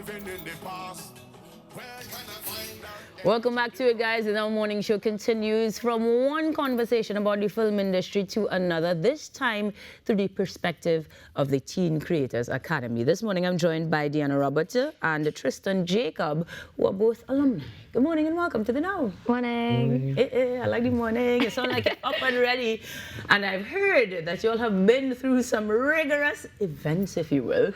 living in the past. Where can I find that? Welcome back to it, guys. And our morning show continues from one conversation about the film industry to another, this time through the perspective of the Teen Creators Academy. This morning, I'm joined by Deanna Roberts and Tristan Jacob, who are both alumni. Good morning and welcome to the Now. Morning. I like the morning. You sound like you're up and ready. And I've heard that you all have been through some rigorous events, if you will.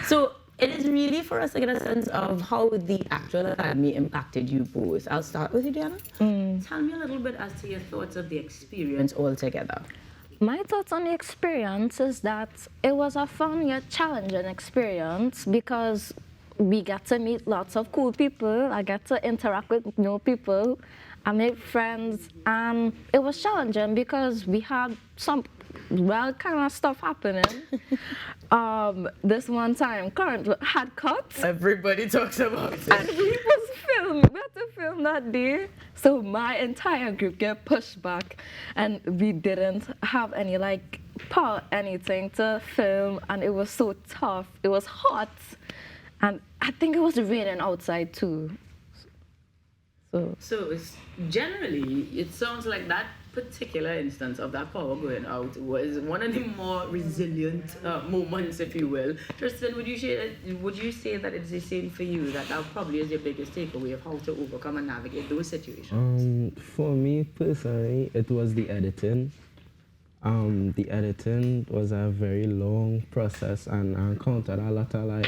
So it is really for us to get a sense of how the actual academy impacted you both. I'll start with you, Diana. Tell me a little bit as to your thoughts of the experience altogether. My thoughts on the experience is that it was a fun yet challenging experience because we got to meet lots of cool people. I got to interact with new people. I made friends, and it was challenging because we had some kind of stuff happening. This one time, current had cuts. Everybody talks about it. And we had to film that day. So my entire group get pushed back, and we didn't have any anything to film, and it was so tough. It was hot, and I think it was raining outside too. So it's generally, it sounds like that particular instance of that power going out was one of the more resilient moments, if you will. Tristan, would you say that it's the same for you, that probably is your biggest takeaway of how to overcome and navigate those situations? For me personally, it was the editing. The editing was a very long process, and I encountered a lot of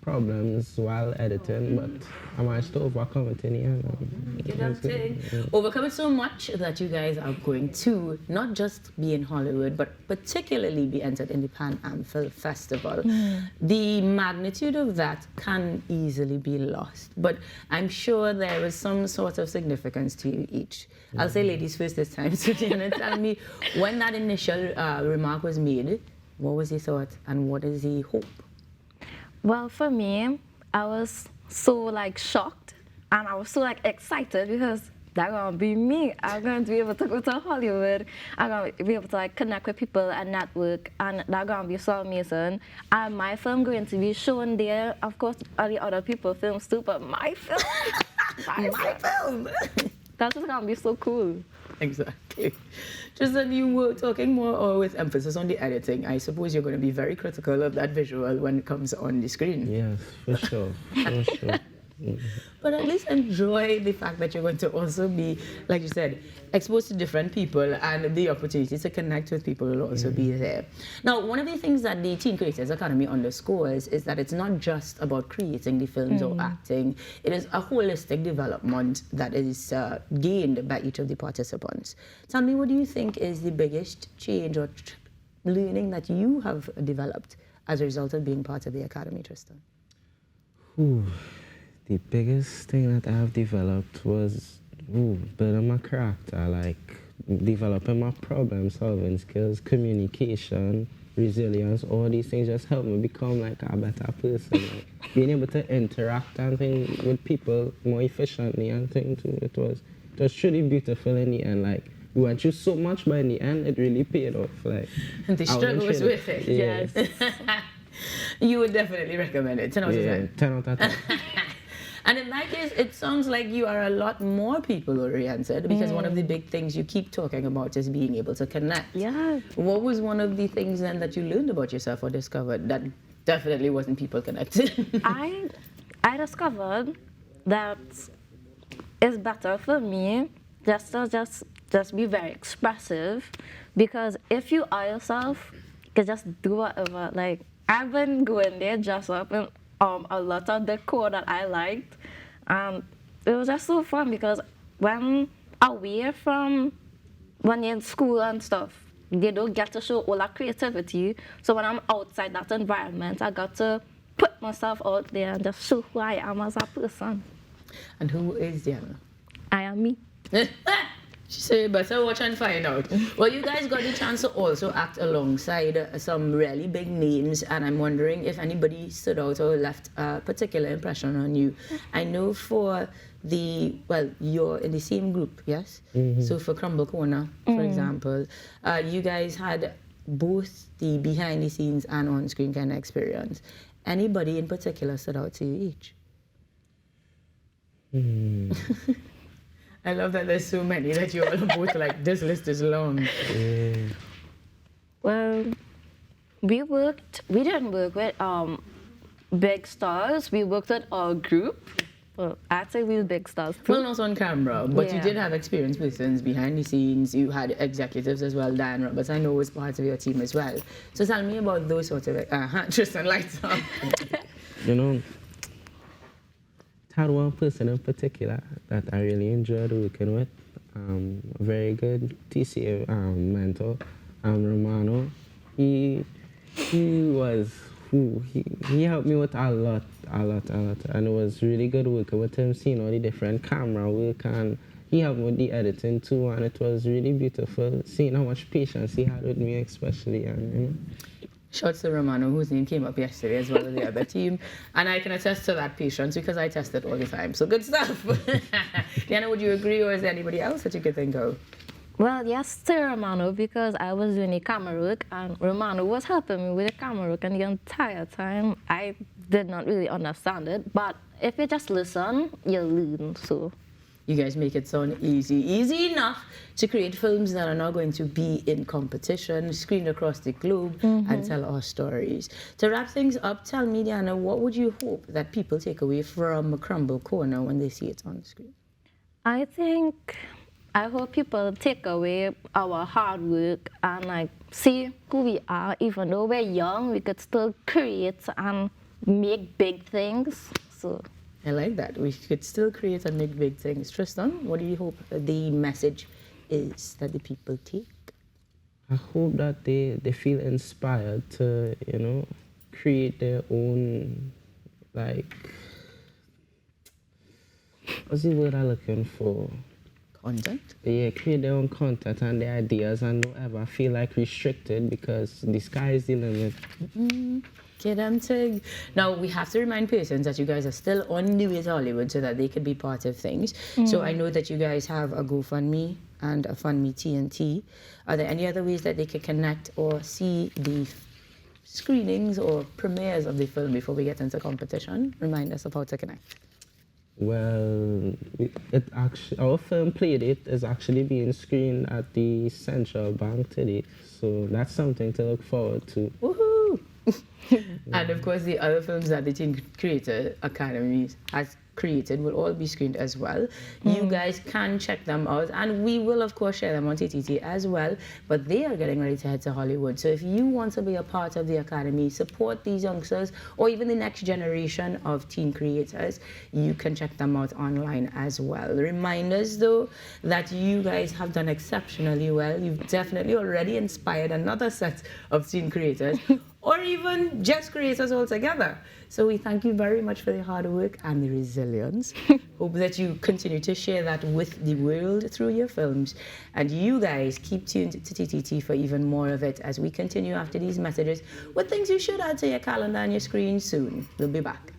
problems while editing, but I managed to overcome it in the end. Overcome it so much that you guys are going to not just be in Hollywood, but particularly be entered in the Pan Am Film Festival. The magnitude of that can easily be lost, but I'm sure there is some sort of significance to you each. I'll say ladies first this time, so Diana, tell me, when that initial remark was made, what was your thought and what is the hope? Well, for me, I was so shocked, and I was so excited because that's gonna be me. I'm going to be able to go to Hollywood. I'm going to be able to connect with people and network, and that's gonna be so amazing. And my film going to be shown there. Of course, all the other people's films too, but my film, my film. That's just gonna be so cool. Exactly. Just that you were talking more with emphasis on the editing. I suppose you're going to be very critical of that visual when it comes on the screen. Yes, for sure. For sure. But at least enjoy the fact that you're going to also be, like you said, exposed to different people, and the opportunity to connect with people will also be there. Now, one of the things that the Teen Creators Academy underscores is that it's not just about creating the films or acting. It is a holistic development that is gained by each of the participants. Tell me, what do you think is the biggest change or learning that you have developed as a result of being part of the Academy, Tristan? The biggest thing that I have developed was building my character, developing my problem-solving skills, communication, resilience. All these things just help me become a better person. Being able to interact and things with people more efficiently and things too. It was truly beautiful in the end. We went through so much, but in the end, it really paid off. And the struggle was worth it. Yeah. Yes. You would definitely recommend it. 10 out of 10. 10 out of 10. And in that case, it sounds like you are a lot more people-oriented, because one of the big things you keep talking about is being able to connect. Yeah. What was one of the things then that you learned about yourself or discovered that definitely wasn't people-connected? I discovered that it's better for me just to just be very expressive, because if you are yourself, you can just do whatever. I've been going there dressed up in a lot of decor that I liked, and it was just so fun because when away from when you're in school and stuff, they don't get to show all that creativity. So when I'm outside that environment, I got to put myself out there and just show who I am as a person. And who is Diana? I am me. She said, you better watch and find out. Well, you guys got the chance to also act alongside some really big names, and I'm wondering if anybody stood out or left a particular impression on you. I know for you're in the same group, yes? So for Crumble Corner, for example, you guys had both the behind the scenes and on screen kind of experience. Anybody in particular stood out to you each? I love that there's so many that you all are both like, this list is long. Well, we didn't work with big stars. We worked with our group. Well, I'd say we were big stars too. Well, not on camera, but you Yeah. did have experienced persons behind the scenes. You had executives as well. Dan Roberts, I know, was part of your team as well. So tell me about those sorts of, Tristan, lights up. You know, had one person in particular that I really enjoyed working with. A very good TCA mentor, Romano. He was, he helped me with a lot. And it was really good working with him, seeing all the different camera work, and he helped me with the editing too, and it was really beautiful seeing how much patience he had with me especially, and you know. Shouts to Romano, whose name came up yesterday as well as the other team. And I can attest to that patience because I test it all the time. So good stuff. Diana, would you agree, or is there anybody else that you could think of? Well, yes, to Romano, because I was doing the camera work and Romano was helping me with the camera work, and the entire time I did not really understand it. But if you just listen, you'll learn. So You guys make it sound easy. Easy enough to create films that are now going to be in competition, screened across the globe, and tell our stories. To wrap things up, tell me, Diana, what would you hope that people take away from Crumble Corner when they see it on the screen? I hope people take away our hard work and like see who we are. Even though we're young, we could still create and make big things. So I like that. We could still create and make big things. Tristan, what do you hope the message is that the people take? I hope that they feel inspired to, you know, create their own, like, what's the word I'm looking for? Content? Yeah, create their own content and their ideas and don't ever feel like restricted, because the sky is the limit. Get them Tig. Now, we have to remind persons that you guys are still on the way to Hollywood so that they could be part of things. So I know that you guys have a GoFundMe and a FundMe TNT. Are there any other ways that they can connect or see the screenings or premieres of the film before we get into competition? Remind us of how to connect. Well, our film Played It is actually being screened at the Central Bank today. So that's something to look forward to. Woohoo! And of course, the other films that the Teen Creator Academy has created will all be screened as well. You guys can check them out, and we will of course share them on TTT as well, but they are getting ready to head to Hollywood. So if you want to be a part of the Academy, support these youngsters or even the next generation of teen creators, you can check them out online as well. Reminders though that you guys have done exceptionally well. You've definitely already inspired another set of teen creators or even just creators altogether. So we thank you very much for the hard work and the resilience. Hope that you continue to share that with the world through your films. And you guys keep tuned to TTT for even more of it as we continue after these messages with things you should add to your calendar and your screen soon. We'll be back.